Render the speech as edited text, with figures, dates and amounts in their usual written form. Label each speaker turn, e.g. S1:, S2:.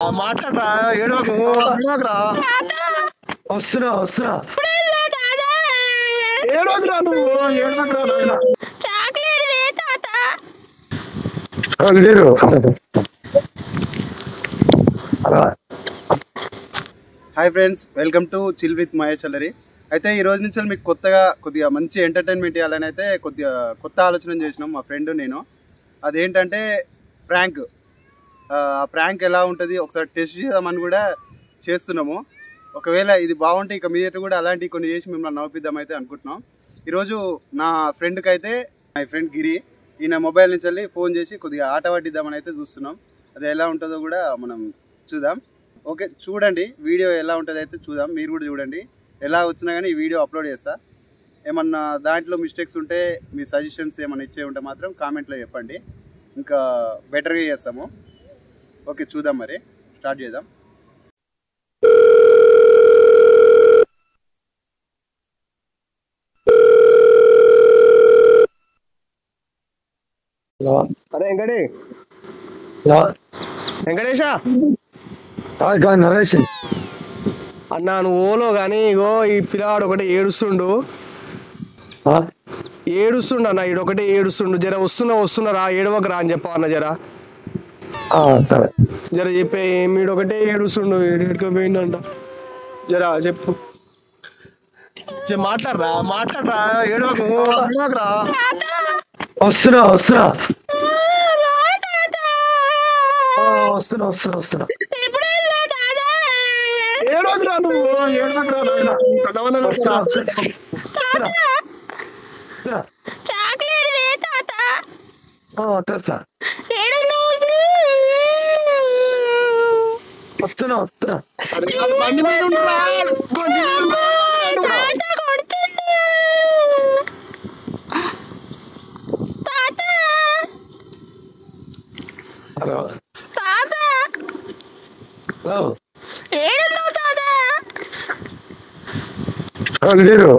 S1: మాట్లాడరా ఏడోకురా వస్తున్నా ఏడోకురా నువ్వు ఏడోకురా లేరు.
S2: Hi friends, welcome to chill with Mahesh Challari. అయితే ఈ రోజు నుంచి మీకు కొద్దిగా మంచి ఎంటర్టైన్మెంట్ ఇవ్వాలని అయితే కొద్దిగా కొత్త ఆలోచన చేసినాం మా ఫ్రెండ్ నేను. అదేంటంటే ప్రాంక్. ఆ ప్రాంక్ ఎలా ఉంటుంది ఒకసారి టెస్ట్ చేద్దామని కూడా చేస్తున్నాము. ఒకవేళ ఇది బాగుంటే ఇక మీదట కూడా అలాంటివి కొన్ని చేసి మిమ్మల్ని నవ్విద్దాం అయితే అనుకుంటున్నాం. ఈరోజు నా ఫ్రెండ్కి అయితే మై ఫ్రెండ్ గిరి, ఈయన మొబైల్ నుంచి వెళ్ళి ఫోన్ చేసి కొద్దిగా ఆట పట్టిద్దామని అయితే చూస్తున్నాం. అది ఎలా ఉంటుందో కూడా మనం చూద్దాం. ఓకే, చూడండి వీడియో ఎలా ఉంటుంది అయితే చూద్దాం. మీరు కూడా చూడండి. ఎలా వచ్చినా కానీ ఈ వీడియో అప్లోడ్ చేస్తా. ఏమన్నా దాంట్లో మిస్టేక్స్ ఉంటే మీ సజెషన్స్ ఏమన్నా ఇచ్చే ఉంటే మాత్రం కామెంట్లో చెప్పండి, ఇంకా బెటర్గా చేస్తాము. ఓకే, చూద్దాం, మరి స్టార్ట్ చేద్దాం.
S1: అరే వెంకటేశా
S3: నరేష్
S1: అన్నా, నువ్వు ఓలో కానీ ఇగో ఈ పిల్లవాడు ఒకటి ఏడుస్తుండు అన్న. ఈడొకటి ఏడుస్తుండు. జర వస్తున్నారా ఏడవకరా అని చెప్పా అన్న.
S3: సరే
S1: జర చెప్పే. మీడొకటే ఏడుస్తుండు, ఏడుకోపోయిందంట. జరా చెప్పు. మాట్లాడరా ఏడవకురా.
S3: వస్తున్నా
S1: ఏడవకురా నువ్వు ఏడవకురా.
S3: వస్తున్నా
S1: బండి మీద ఉండరా.
S3: హలో లేరు.